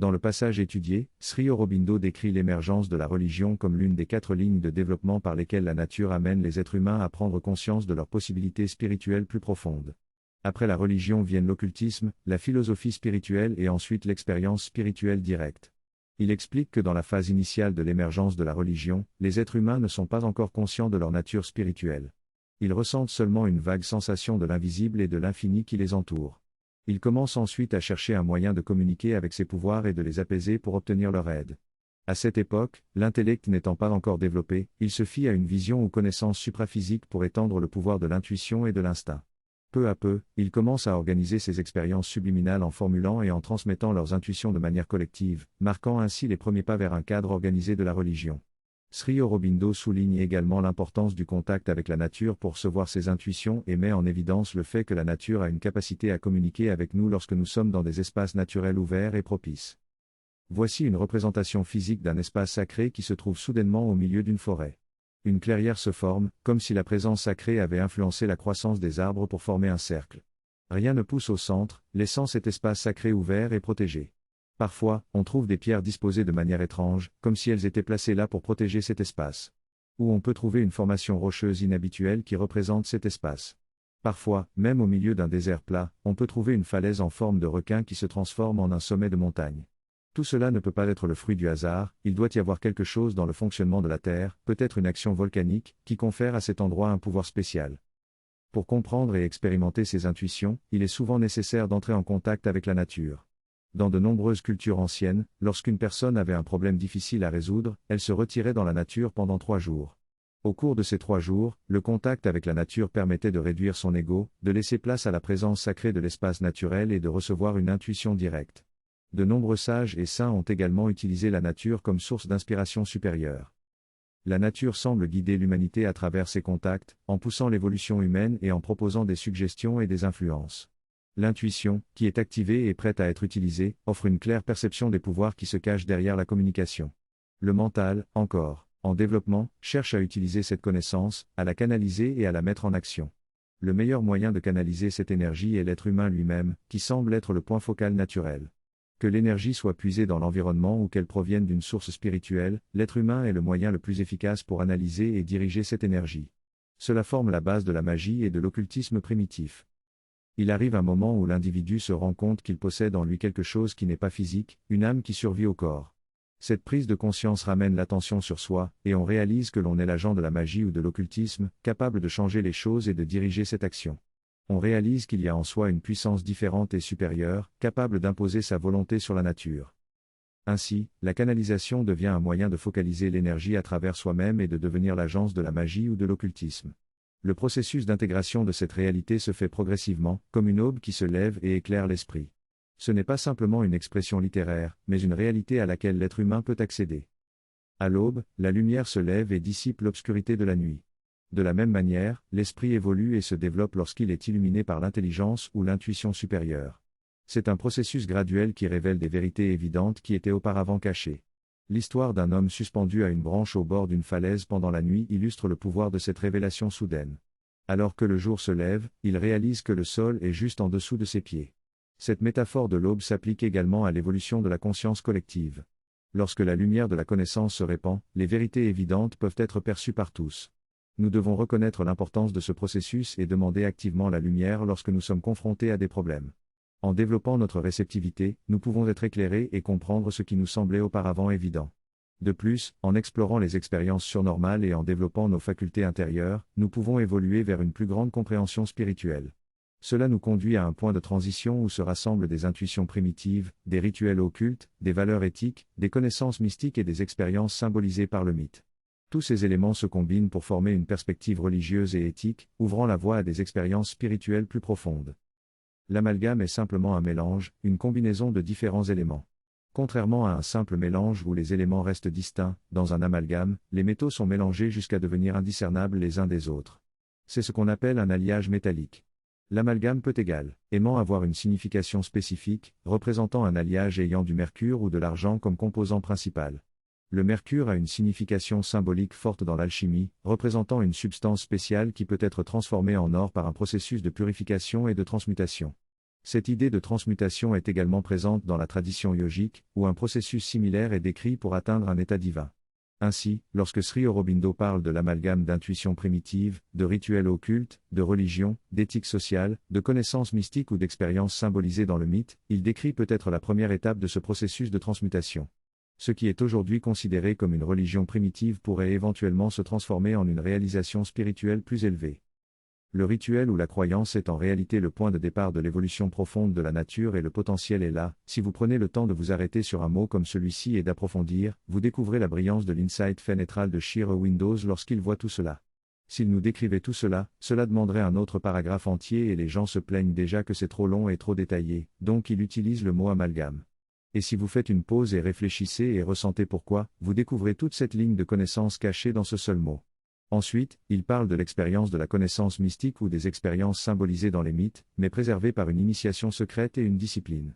Dans le passage étudié, Sri Aurobindo décrit l'émergence de la religion comme l'une des 4 lignes de développement par lesquelles la nature amène les êtres humains à prendre conscience de leurs possibilités spirituelles plus profondes. Après la religion viennent l'occultisme, la philosophie spirituelle et ensuite l'expérience spirituelle directe. Il explique que dans la phase initiale de l'émergence de la religion, les êtres humains ne sont pas encore conscients de leur nature spirituelle. Ils ressentent seulement une vague sensation de l'invisible et de l'infini qui les entoure. Ils commencent ensuite à chercher un moyen de communiquer avec ces pouvoirs et de les apaiser pour obtenir leur aide. À cette époque, l'intellect n'étant pas encore développé, il se fie à une vision ou connaissance supraphysique pour étendre le pouvoir de l'intuition et de l'instinct. Peu à peu, ils commencent à organiser ces expériences subliminales en formulant et en transmettant leurs intuitions de manière collective, marquant ainsi les premiers pas vers un cadre organisé de la religion. Sri Aurobindo souligne également l'importance du contact avec la nature pour recevoir ses intuitions et met en évidence le fait que la nature a une capacité à communiquer avec nous lorsque nous sommes dans des espaces naturels ouverts et propices. Voici une représentation physique d'un espace sacré qui se trouve soudainement au milieu d'une forêt. Une clairière se forme, comme si la présence sacrée avait influencé la croissance des arbres pour former un cercle. Rien ne pousse au centre, laissant cet espace sacré ouvert et protégé. Parfois, on trouve des pierres disposées de manière étrange, comme si elles étaient placées là pour protéger cet espace. Ou on peut trouver une formation rocheuse inhabituelle qui représente cet espace. Parfois, même au milieu d'un désert plat, on peut trouver une falaise en forme de requin qui se transforme en un sommet de montagne. Tout cela ne peut pas être le fruit du hasard, il doit y avoir quelque chose dans le fonctionnement de la Terre, peut-être une action volcanique, qui confère à cet endroit un pouvoir spécial. Pour comprendre et expérimenter ces intuitions, il est souvent nécessaire d'entrer en contact avec la nature. Dans de nombreuses cultures anciennes, lorsqu'une personne avait un problème difficile à résoudre, elle se retirait dans la nature pendant 3 jours. Au cours de ces 3 jours, le contact avec la nature permettait de réduire son ego, de laisser place à la présence sacrée de l'espace naturel et de recevoir une intuition directe. De nombreux sages et saints ont également utilisé la nature comme source d'inspiration supérieure. La nature semble guider l'humanité à travers ses contacts, en poussant l'évolution humaine et en proposant des suggestions et des influences. L'intuition, qui est activée et prête à être utilisée, offre une claire perception des pouvoirs qui se cachent derrière la communication. Le mental, encore, en développement, cherche à utiliser cette connaissance, à la canaliser et à la mettre en action. Le meilleur moyen de canaliser cette énergie est l'être humain lui-même, qui semble être le point focal naturel. Que l'énergie soit puisée dans l'environnement ou qu'elle provienne d'une source spirituelle, l'être humain est le moyen le plus efficace pour analyser et diriger cette énergie. Cela forme la base de la magie et de l'occultisme primitif. Il arrive un moment où l'individu se rend compte qu'il possède en lui quelque chose qui n'est pas physique, une âme qui survit au corps. Cette prise de conscience ramène l'attention sur soi, et on réalise que l'on est l'agent de la magie ou de l'occultisme, capable de changer les choses et de diriger cette action. On réalise qu'il y a en soi une puissance différente et supérieure, capable d'imposer sa volonté sur la nature. Ainsi, la canalisation devient un moyen de focaliser l'énergie à travers soi-même et de devenir l'agence de la magie ou de l'occultisme. Le processus d'intégration de cette réalité se fait progressivement, comme une aube qui se lève et éclaire l'esprit. Ce n'est pas simplement une expression littéraire, mais une réalité à laquelle l'être humain peut accéder. À l'aube, la lumière se lève et dissipe l'obscurité de la nuit. De la même manière, l'esprit évolue et se développe lorsqu'il est illuminé par l'intelligence ou l'intuition supérieure. C'est un processus graduel qui révèle des vérités évidentes qui étaient auparavant cachées. L'histoire d'un homme suspendu à une branche au bord d'une falaise pendant la nuit illustre le pouvoir de cette révélation soudaine. Alors que le jour se lève, il réalise que le sol est juste en dessous de ses pieds. Cette métaphore de l'aube s'applique également à l'évolution de la conscience collective. Lorsque la lumière de la connaissance se répand, les vérités évidentes peuvent être perçues par tous. Nous devons reconnaître l'importance de ce processus et demander activement la lumière lorsque nous sommes confrontés à des problèmes. En développant notre réceptivité, nous pouvons être éclairés et comprendre ce qui nous semblait auparavant évident. De plus, en explorant les expériences surnormales et en développant nos facultés intérieures, nous pouvons évoluer vers une plus grande compréhension spirituelle. Cela nous conduit à un point de transition où se rassemblent des intuitions primitives, des rituels occultes, des valeurs éthiques, des connaissances mystiques et des expériences symbolisées par le mythe. Tous ces éléments se combinent pour former une perspective religieuse et éthique, ouvrant la voie à des expériences spirituelles plus profondes. L'amalgame est simplement un mélange, une combinaison de différents éléments. Contrairement à un simple mélange où les éléments restent distincts, dans un amalgame, les métaux sont mélangés jusqu'à devenir indiscernables les uns des autres. C'est ce qu'on appelle un alliage métallique. L'amalgame peut également avoir une signification spécifique, représentant un alliage ayant du mercure ou de l'argent comme composant principal. Le mercure a une signification symbolique forte dans l'alchimie, représentant une substance spéciale qui peut être transformée en or par un processus de purification et de transmutation. Cette idée de transmutation est également présente dans la tradition yogique, où un processus similaire est décrit pour atteindre un état divin. Ainsi, lorsque Sri Aurobindo parle de l'amalgame d'intuitions primitives, de rituels occultes, de religion, d'éthique sociale, de connaissances mystiques ou d'expériences symbolisées dans le mythe, il décrit peut-être la première étape de ce processus de transmutation. Ce qui est aujourd'hui considéré comme une religion primitive pourrait éventuellement se transformer en une réalisation spirituelle plus élevée. Le rituel ou la croyance est en réalité le point de départ de l'évolution profonde de la nature et le potentiel est là. Si vous prenez le temps de vous arrêter sur un mot comme celui-ci et d'approfondir, vous découvrez la brillance de l'insight fénétral de Sri Aurobindo lorsqu'il voit tout cela. S'il nous décrivait tout cela, cela demanderait un autre paragraphe entier et les gens se plaignent déjà que c'est trop long et trop détaillé, donc il utilise le mot amalgame. Et si vous faites une pause et réfléchissez et ressentez pourquoi, vous découvrez toute cette ligne de connaissance cachée dans ce seul mot. Ensuite, il parle de l'expérience de la connaissance mystique ou des expériences symbolisées dans les mythes, mais préservées par une initiation secrète et une discipline.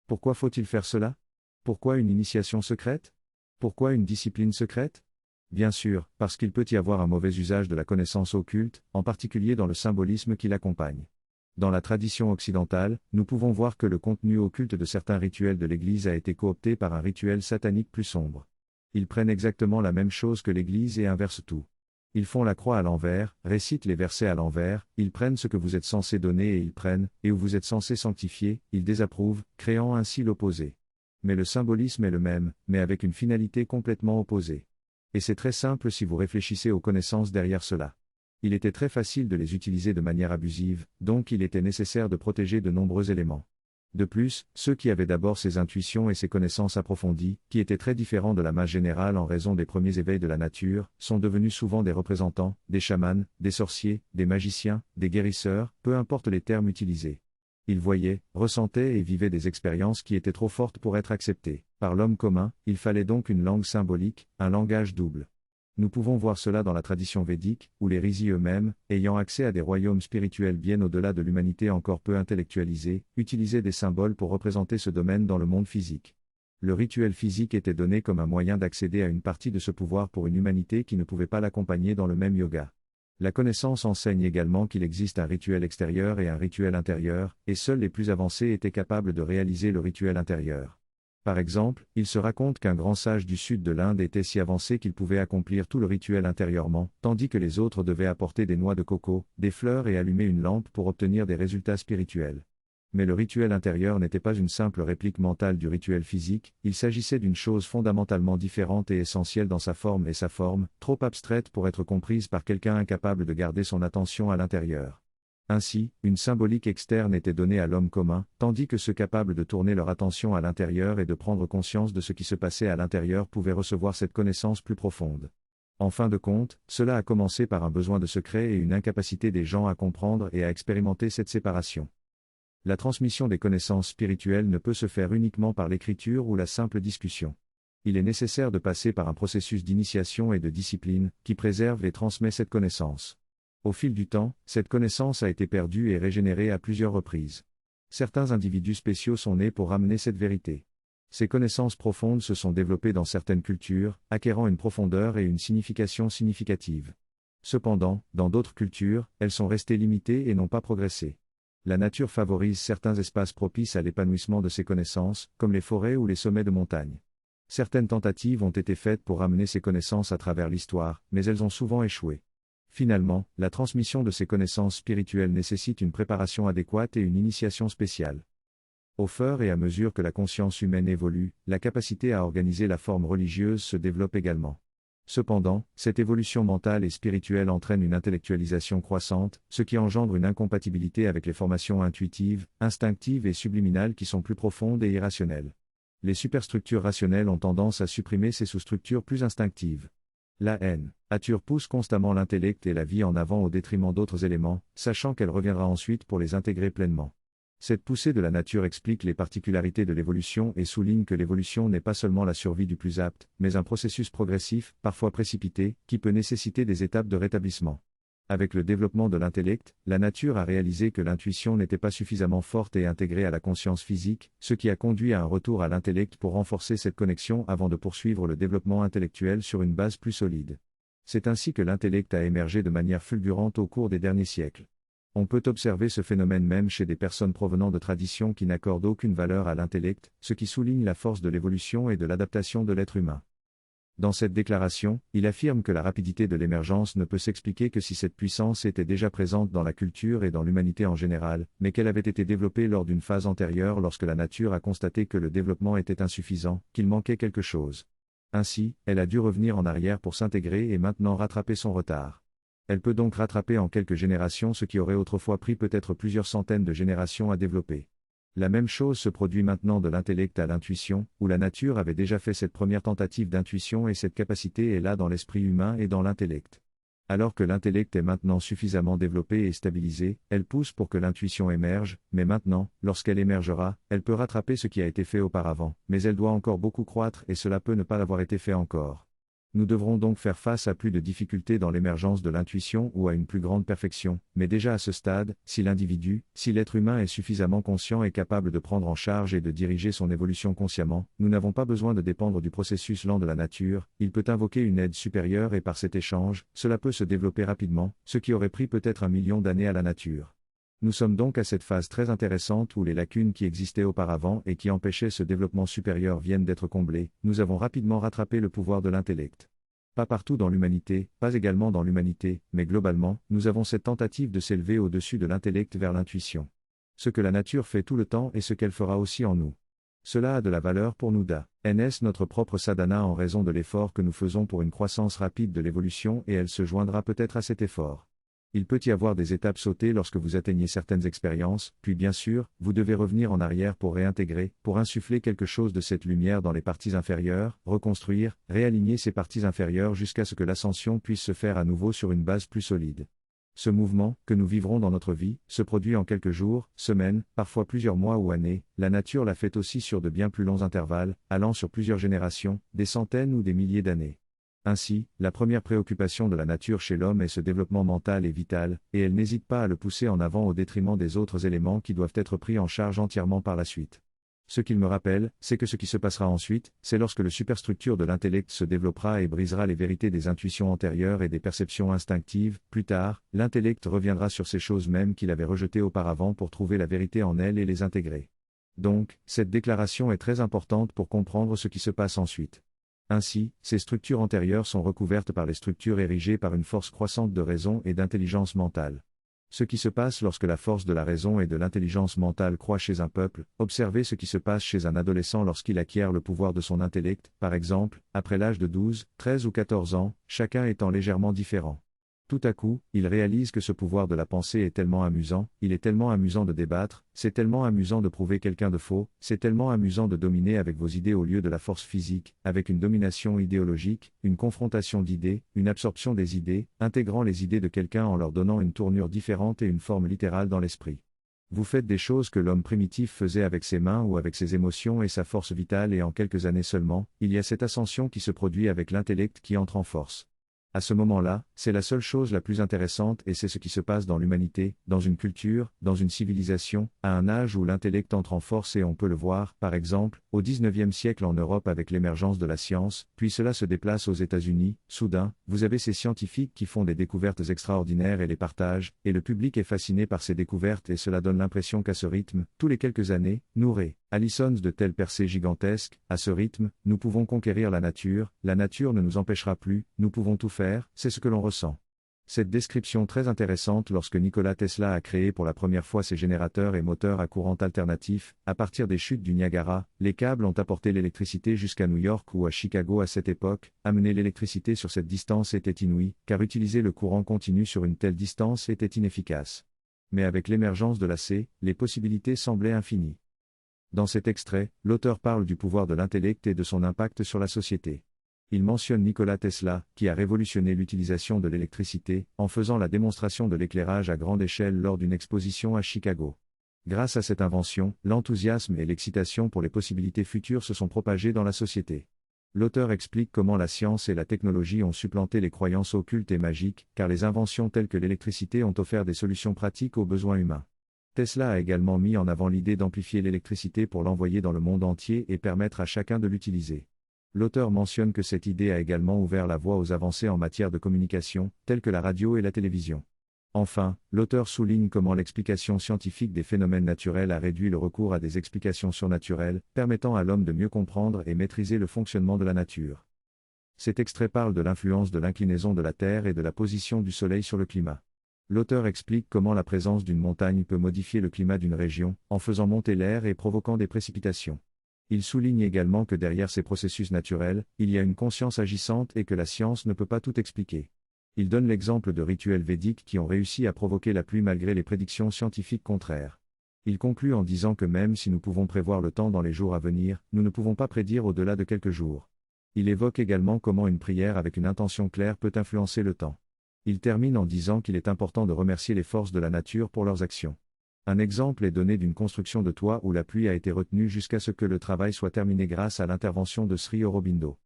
Pourquoi faut-il faire cela? Pourquoi une initiation secrète? Pourquoi une discipline secrète? Bien sûr, parce qu'il peut y avoir un mauvais usage de la connaissance occulte, en particulier dans le symbolisme qui l'accompagne. Dans la tradition occidentale, nous pouvons voir que le contenu occulte de certains rituels de l'Église a été coopté par un rituel satanique plus sombre. Ils prennent exactement la même chose que l'Église et inversent tout. Ils font la croix à l'envers, récitent les versets à l'envers, ils prennent ce que vous êtes censé donner et ils prennent, et où vous êtes censé sanctifier, ils désapprouvent, créant ainsi l'opposé. Mais le symbolisme est le même, mais avec une finalité complètement opposée. Et c'est très simple si vous réfléchissez aux connaissances derrière cela. Il était très facile de les utiliser de manière abusive, donc il était nécessaire de protéger de nombreux éléments. De plus, ceux qui avaient d'abord ces intuitions et ces connaissances approfondies, qui étaient très différents de la masse générale en raison des premiers éveils de la nature, sont devenus souvent des représentants, des chamans, des sorciers, des magiciens, des guérisseurs, peu importe les termes utilisés. Ils voyaient, ressentaient et vivaient des expériences qui étaient trop fortes pour être acceptées. Par l'homme commun, il fallait donc une langue symbolique, un langage double. Nous pouvons voir cela dans la tradition védique, où les rishis eux-mêmes, ayant accès à des royaumes spirituels bien au-delà de l'humanité encore peu intellectualisée, utilisaient des symboles pour représenter ce domaine dans le monde physique. Le rituel physique était donné comme un moyen d'accéder à une partie de ce pouvoir pour une humanité qui ne pouvait pas l'accompagner dans le même yoga. La connaissance enseigne également qu'il existe un rituel extérieur et un rituel intérieur, et seuls les plus avancés étaient capables de réaliser le rituel intérieur. Par exemple, il se raconte qu'un grand sage du sud de l'Inde était si avancé qu'il pouvait accomplir tout le rituel intérieurement, tandis que les autres devaient apporter des noix de coco, des fleurs et allumer une lampe pour obtenir des résultats spirituels. Mais le rituel intérieur n'était pas une simple réplique mentale du rituel physique, il s'agissait d'une chose fondamentalement différente et essentielle dans sa forme, trop abstraite pour être comprise par quelqu'un incapable de garder son attention à l'intérieur. Ainsi, une symbolique externe était donnée à l'homme commun, tandis que ceux capables de tourner leur attention à l'intérieur et de prendre conscience de ce qui se passait à l'intérieur pouvaient recevoir cette connaissance plus profonde. En fin de compte, cela a commencé par un besoin de secret et une incapacité des gens à comprendre et à expérimenter cette séparation. La transmission des connaissances spirituelles ne peut se faire uniquement par l'écriture ou la simple discussion. Il est nécessaire de passer par un processus d'initiation et de discipline, qui préserve et transmet cette connaissance. Au fil du temps, cette connaissance a été perdue et régénérée à plusieurs reprises. Certains individus spéciaux sont nés pour ramener cette vérité. Ces connaissances profondes se sont développées dans certaines cultures, acquérant une profondeur et une signification significative. Cependant, dans d'autres cultures, elles sont restées limitées et n'ont pas progressé. La nature favorise certains espaces propices à l'épanouissement de ces connaissances, comme les forêts ou les sommets de montagne. Certaines tentatives ont été faites pour ramener ces connaissances à travers l'histoire, mais elles ont souvent échoué. Finalement, la transmission de ces connaissances spirituelles nécessite une préparation adéquate et une initiation spéciale. Au fur et à mesure que la conscience humaine évolue, la capacité à organiser la forme religieuse se développe également. Cependant, cette évolution mentale et spirituelle entraîne une intellectualisation croissante, ce qui engendre une incompatibilité avec les formations intuitives, instinctives et subliminales qui sont plus profondes et irrationnelles. Les superstructures rationnelles ont tendance à supprimer ces sous-structures plus instinctives. La haine, nature pousse constamment l'intellect et la vie en avant au détriment d'autres éléments, sachant qu'elle reviendra ensuite pour les intégrer pleinement. Cette poussée de la nature explique les particularités de l'évolution et souligne que l'évolution n'est pas seulement la survie du plus apte, mais un processus progressif, parfois précipité, qui peut nécessiter des étapes de rétablissement. Avec le développement de l'intellect, la nature a réalisé que l'intuition n'était pas suffisamment forte et intégrée à la conscience physique, ce qui a conduit à un retour à l'intellect pour renforcer cette connexion avant de poursuivre le développement intellectuel sur une base plus solide. C'est ainsi que l'intellect a émergé de manière fulgurante au cours des derniers siècles. On peut observer ce phénomène même chez des personnes provenant de traditions qui n'accordent aucune valeur à l'intellect, ce qui souligne la force de l'évolution et de l'adaptation de l'être humain. Dans cette déclaration, il affirme que la rapidité de l'émergence ne peut s'expliquer que si cette puissance était déjà présente dans la culture et dans l'humanité en général, mais qu'elle avait été développée lors d'une phase antérieure lorsque la nature a constaté que le développement était insuffisant, qu'il manquait quelque chose. Ainsi, elle a dû revenir en arrière pour s'intégrer et maintenant rattraper son retard. Elle peut donc rattraper en quelques générations ce qui aurait autrefois pris peut-être plusieurs centaines de générations à développer. La même chose se produit maintenant de l'intellect à l'intuition, où la nature avait déjà fait cette première tentative d'intuition et cette capacité est là dans l'esprit humain et dans l'intellect. Alors que l'intellect est maintenant suffisamment développé et stabilisé, elle pousse pour que l'intuition émerge, mais maintenant, lorsqu'elle émergera, elle peut rattraper ce qui a été fait auparavant, mais elle doit encore beaucoup croître et cela peut ne pas avoir été fait encore. Nous devrons donc faire face à plus de difficultés dans l'émergence de l'intuition ou à une plus grande perfection, mais déjà à ce stade, si l'être humain est suffisamment conscient et capable de prendre en charge et de diriger son évolution consciemment, nous n'avons pas besoin de dépendre du processus lent de la nature, il peut invoquer une aide supérieure et par cet échange, cela peut se développer rapidement, ce qui aurait pris peut-être 1 million d'années à la nature. Nous sommes donc à cette phase très intéressante où les lacunes qui existaient auparavant et qui empêchaient ce développement supérieur viennent d'être comblées, nous avons rapidement rattrapé le pouvoir de l'intellect. Pas partout dans l'humanité, pas également dans l'humanité, mais globalement, nous avons cette tentative de s'élever au-dessus de l'intellect vers l'intuition. Ce que la nature fait tout le temps et ce qu'elle fera aussi en nous. Cela a de la valeur pour nous d'NS notre propre sadhana en raison de l'effort que nous faisons pour une croissance rapide de l'évolution et elle se joindra peut-être à cet effort. Il peut y avoir des étapes sautées lorsque vous atteignez certaines expériences, puis bien sûr, vous devez revenir en arrière pour réintégrer, pour insuffler quelque chose de cette lumière dans les parties inférieures, reconstruire, réaligner ces parties inférieures jusqu'à ce que l'ascension puisse se faire à nouveau sur une base plus solide. Ce mouvement, que nous vivrons dans notre vie, se produit en quelques jours, semaines, parfois plusieurs mois ou années, la nature l'a fait aussi sur de bien plus longs intervalles, allant sur plusieurs générations, des centaines ou des milliers d'années. Ainsi, la première préoccupation de la nature chez l'homme est ce développement mental et vital, et elle n'hésite pas à le pousser en avant au détriment des autres éléments qui doivent être pris en charge entièrement par la suite. Ce qu'il me rappelle, c'est que ce qui se passera ensuite, c'est lorsque la superstructure de l'intellect se développera et brisera les vérités des intuitions antérieures et des perceptions instinctives, plus tard, l'intellect reviendra sur ces choses mêmes qu'il avait rejetées auparavant pour trouver la vérité en elles et les intégrer. Donc, cette déclaration est très importante pour comprendre ce qui se passe ensuite. Ainsi, ces structures antérieures sont recouvertes par les structures érigées par une force croissante de raison et d'intelligence mentale. Ce qui se passe lorsque la force de la raison et de l'intelligence mentale croît chez un peuple, observez ce qui se passe chez un adolescent lorsqu'il acquiert le pouvoir de son intellect, par exemple, après l'âge de 12, 13 ou 14 ans, chacun étant légèrement différent. Tout à coup, il réalise que ce pouvoir de la pensée est tellement amusant, il est tellement amusant de débattre, c'est tellement amusant de prouver quelqu'un de faux, c'est tellement amusant de dominer avec vos idées au lieu de la force physique, avec une domination idéologique, une confrontation d'idées, une absorption des idées, intégrant les idées de quelqu'un en leur donnant une tournure différente et une forme littérale dans l'esprit. Vous faites des choses que l'homme primitif faisait avec ses mains ou avec ses émotions et sa force vitale et en quelques années seulement, il y a cette ascension qui se produit avec l'intellect qui entre en force. À ce moment-là, c'est la seule chose la plus intéressante et c'est ce qui se passe dans l'humanité, dans une culture, dans une civilisation, à un âge où l'intellect entre en force et on peut le voir, par exemple, au XIXe siècle en Europe avec l'émergence de la science, puis cela se déplace aux États-Unis, soudain, vous avez ces scientifiques qui font des découvertes extraordinaires et les partagent, et le public est fasciné par ces découvertes et cela donne l'impression qu'à ce rythme, tous les quelques années, nous Allisons de telles percées gigantesques, à ce rythme, nous pouvons conquérir la nature ne nous empêchera plus, nous pouvons tout faire, c'est ce que l'on ressent. Cette description très intéressante lorsque Nikola Tesla a créé pour la première fois ses générateurs et moteurs à courant alternatif, à partir des chutes du Niagara, les câbles ont apporté l'électricité jusqu'à New York ou à Chicago à cette époque, amener l'électricité sur cette distance était inouï, car utiliser le courant continu sur une telle distance était inefficace. Mais avec l'émergence de l'AC, les possibilités semblaient infinies. Dans cet extrait, l'auteur parle du pouvoir de l'intellect et de son impact sur la société. Il mentionne Nikola Tesla, qui a révolutionné l'utilisation de l'électricité, en faisant la démonstration de l'éclairage à grande échelle lors d'une exposition à Chicago. Grâce à cette invention, l'enthousiasme et l'excitation pour les possibilités futures se sont propagés dans la société. L'auteur explique comment la science et la technologie ont supplanté les croyances occultes et magiques, car les inventions telles que l'électricité ont offert des solutions pratiques aux besoins humains. Tesla a également mis en avant l'idée d'amplifier l'électricité pour l'envoyer dans le monde entier et permettre à chacun de l'utiliser. L'auteur mentionne que cette idée a également ouvert la voie aux avancées en matière de communication, telles que la radio et la télévision. Enfin, l'auteur souligne comment l'explication scientifique des phénomènes naturels a réduit le recours à des explications surnaturelles, permettant à l'homme de mieux comprendre et maîtriser le fonctionnement de la nature. Cet extrait parle de l'influence de l'inclinaison de la Terre et de la position du Soleil sur le climat. L'auteur explique comment la présence d'une montagne peut modifier le climat d'une région, en faisant monter l'air et provoquant des précipitations. Il souligne également que derrière ces processus naturels, il y a une conscience agissante et que la science ne peut pas tout expliquer. Il donne l'exemple de rituels védiques qui ont réussi à provoquer la pluie malgré les prédictions scientifiques contraires. Il conclut en disant que même si nous pouvons prévoir le temps dans les jours à venir, nous ne pouvons pas prédire au-delà de quelques jours. Il évoque également comment une prière avec une intention claire peut influencer le temps. Il termine en disant qu'il est important de remercier les forces de la nature pour leurs actions. Un exemple est donné d'une construction de toit où la pluie a été retenue jusqu'à ce que le travail soit terminé grâce à l'intervention de Sri Aurobindo.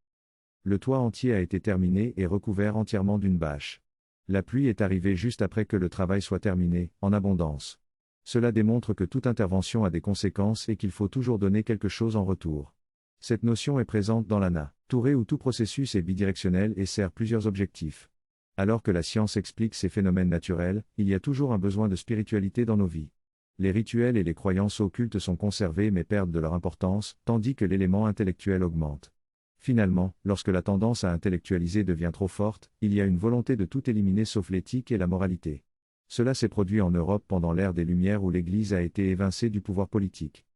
Le toit entier a été terminé et recouvert entièrement d'une bâche. La pluie est arrivée juste après que le travail soit terminé, en abondance. Cela démontre que toute intervention a des conséquences et qu'il faut toujours donner quelque chose en retour. Cette notion est présente dans la nature où tout processus est bidirectionnel et sert plusieurs objectifs. Alors que la science explique ces phénomènes naturels, il y a toujours un besoin de spiritualité dans nos vies. Les rituels et les croyances occultes sont conservés mais perdent de leur importance, tandis que l'élément intellectuel augmente. Finalement, lorsque la tendance à intellectualiser devient trop forte, il y a une volonté de tout éliminer sauf l'éthique et la moralité. Cela s'est produit en Europe pendant l'ère des Lumières où l'Église a été évincée du pouvoir politique.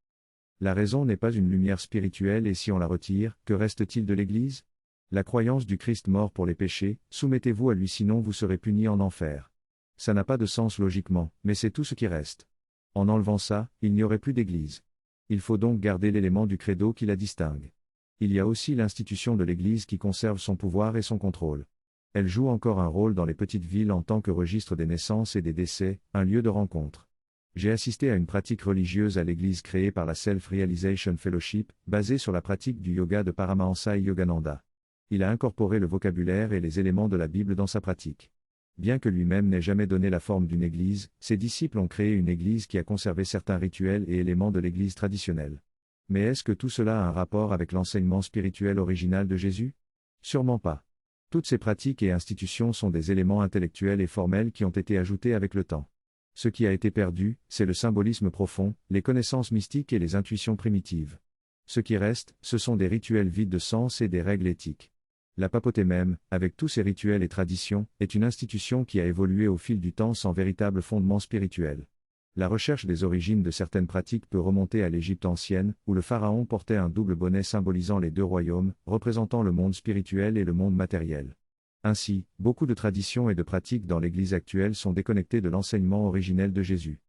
La raison n'est pas une lumière spirituelle et si on la retire, que reste-t-il de l'Église ? La croyance du Christ mort pour les péchés, soumettez-vous à lui sinon vous serez punis en enfer. Ça n'a pas de sens logiquement, mais c'est tout ce qui reste. En enlevant ça, il n'y aurait plus d'Église. Il faut donc garder l'élément du credo qui la distingue. Il y a aussi l'institution de l'Église qui conserve son pouvoir et son contrôle. Elle joue encore un rôle dans les petites villes en tant que registre des naissances et des décès, un lieu de rencontre. J'ai assisté à une pratique religieuse à l'Église créée par la Self-Realization Fellowship, basée sur la pratique du yoga de Paramahansa Yogananda. Il a incorporé le vocabulaire et les éléments de la Bible dans sa pratique. Bien que lui-même n'ait jamais donné la forme d'une église, ses disciples ont créé une église qui a conservé certains rituels et éléments de l'église traditionnelle. Mais est-ce que tout cela a un rapport avec l'enseignement spirituel original de Jésus ? Sûrement pas. Toutes ces pratiques et institutions sont des éléments intellectuels et formels qui ont été ajoutés avec le temps. Ce qui a été perdu, c'est le symbolisme profond, les connaissances mystiques et les intuitions primitives. Ce qui reste, ce sont des rituels vides de sens et des règles éthiques. La papauté même, avec tous ses rituels et traditions, est une institution qui a évolué au fil du temps sans véritable fondement spirituel. La recherche des origines de certaines pratiques peut remonter à l'Égypte ancienne, où le pharaon portait un double bonnet symbolisant les deux royaumes, représentant le monde spirituel et le monde matériel. Ainsi, beaucoup de traditions et de pratiques dans l'Église actuelle sont déconnectées de l'enseignement originel de Jésus.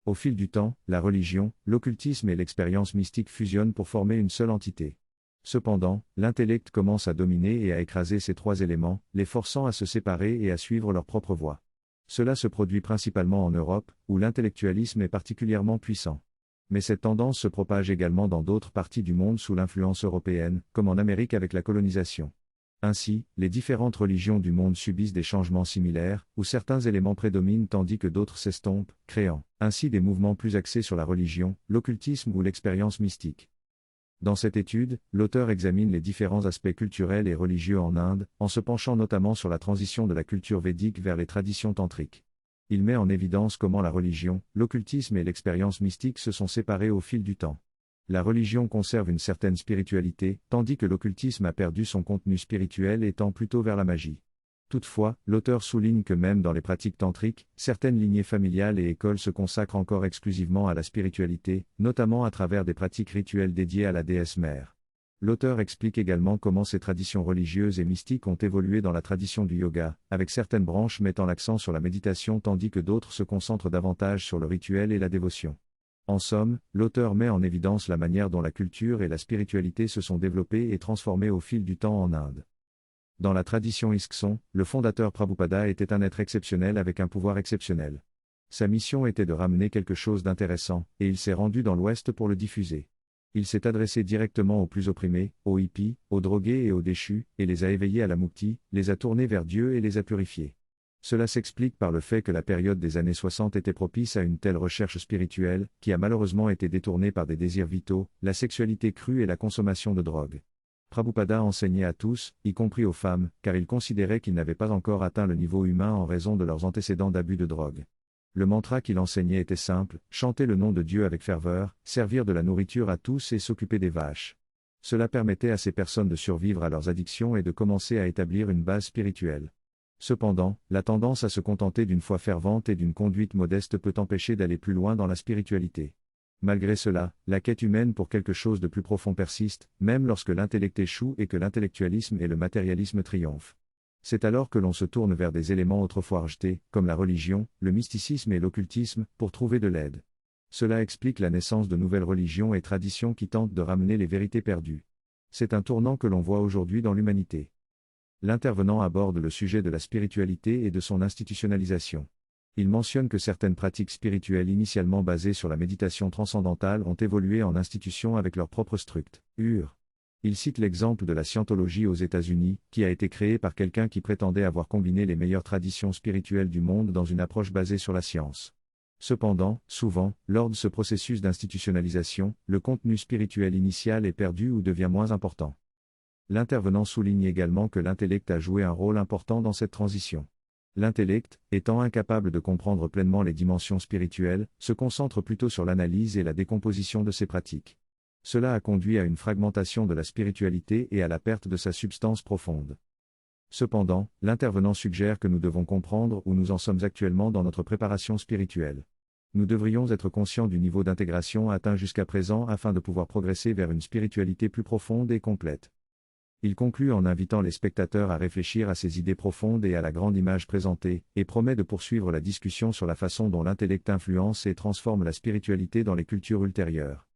Au fil du temps, la religion, l'occultisme et l'expérience mystique fusionnent pour former une seule entité. Cependant, l'intellect commence à dominer et à écraser ces trois éléments, les forçant à se séparer et à suivre leur propre voie. Cela se produit principalement en Europe, où l'intellectualisme est particulièrement puissant. Mais cette tendance se propage également dans d'autres parties du monde sous l'influence européenne, comme en Amérique avec la colonisation. Ainsi, les différentes religions du monde subissent des changements similaires, où certains éléments prédominent tandis que d'autres s'estompent, créant ainsi des mouvements plus axés sur la religion, l'occultisme ou l'expérience mystique. Dans cette étude, l'auteur examine les différents aspects culturels et religieux en Inde, en se penchant notamment sur la transition de la culture védique vers les traditions tantriques. Il met en évidence comment la religion, l'occultisme et l'expérience mystique se sont séparés au fil du temps. La religion conserve une certaine spiritualité, tandis que l'occultisme a perdu son contenu spirituel et tend plutôt vers la magie. Toutefois, l'auteur souligne que même dans les pratiques tantriques, certaines lignées familiales et écoles se consacrent encore exclusivement à la spiritualité, notamment à travers des pratiques rituelles dédiées à la déesse mère. L'auteur explique également comment ces traditions religieuses et mystiques ont évolué dans la tradition du yoga, avec certaines branches mettant l'accent sur la méditation tandis que d'autres se concentrent davantage sur le rituel et la dévotion. En somme, l'auteur met en évidence la manière dont la culture et la spiritualité se sont développées et transformées au fil du temps en Inde. Dans la tradition ISKCON, le fondateur Prabhupada était un être exceptionnel avec un pouvoir exceptionnel. Sa mission était de ramener quelque chose d'intéressant, et il s'est rendu dans l'Ouest pour le diffuser. Il s'est adressé directement aux plus opprimés, aux hippies, aux drogués et aux déchus, et les a éveillés à la mukti, les a tournés vers Dieu et les a purifiés. Cela s'explique par le fait que la période des années 60 était propice à une telle recherche spirituelle, qui a malheureusement été détournée par des désirs vitaux, la sexualité crue et la consommation de drogue. Prabhupada enseignait à tous, y compris aux femmes, car il considérait qu'ils n'avaient pas encore atteint le niveau humain en raison de leurs antécédents d'abus de drogue. Le mantra qu'il enseignait était simple, chanter le nom de Dieu avec ferveur, servir de la nourriture à tous et s'occuper des vaches. Cela permettait à ces personnes de survivre à leurs addictions et de commencer à établir une base spirituelle. Cependant, la tendance à se contenter d'une foi fervente et d'une conduite modeste peut empêcher d'aller plus loin dans la spiritualité. Malgré cela, la quête humaine pour quelque chose de plus profond persiste, même lorsque l'intellect échoue et que l'intellectualisme et le matérialisme triomphent. C'est alors que l'on se tourne vers des éléments autrefois rejetés, comme la religion, le mysticisme et l'occultisme, pour trouver de l'aide. Cela explique la naissance de nouvelles religions et traditions qui tentent de ramener les vérités perdues. C'est un tournant que l'on voit aujourd'hui dans l'humanité. L'intervenant aborde le sujet de la spiritualité et de son institutionnalisation. Il mentionne que certaines pratiques spirituelles initialement basées sur la méditation transcendantale ont évolué en institutions avec leur propre structure. Il cite l'exemple de la scientologie aux États-Unis, qui a été créée par quelqu'un qui prétendait avoir combiné les meilleures traditions spirituelles du monde dans une approche basée sur la science. Cependant, souvent, lors de ce processus d'institutionnalisation, le contenu spirituel initial est perdu ou devient moins important. L'intervenant souligne également que l'intellect a joué un rôle important dans cette transition. L'intellect, étant incapable de comprendre pleinement les dimensions spirituelles, se concentre plutôt sur l'analyse et la décomposition de ces pratiques. Cela a conduit à une fragmentation de la spiritualité et à la perte de sa substance profonde. Cependant, l'intervenant suggère que nous devons comprendre où nous en sommes actuellement dans notre préparation spirituelle. Nous devrions être conscients du niveau d'intégration atteint jusqu'à présent afin de pouvoir progresser vers une spiritualité plus profonde et complète. Il conclut en invitant les spectateurs à réfléchir à ces idées profondes et à la grande image présentée, et promet de poursuivre la discussion sur la façon dont l'intellect influence et transforme la spiritualité dans les cultures ultérieures.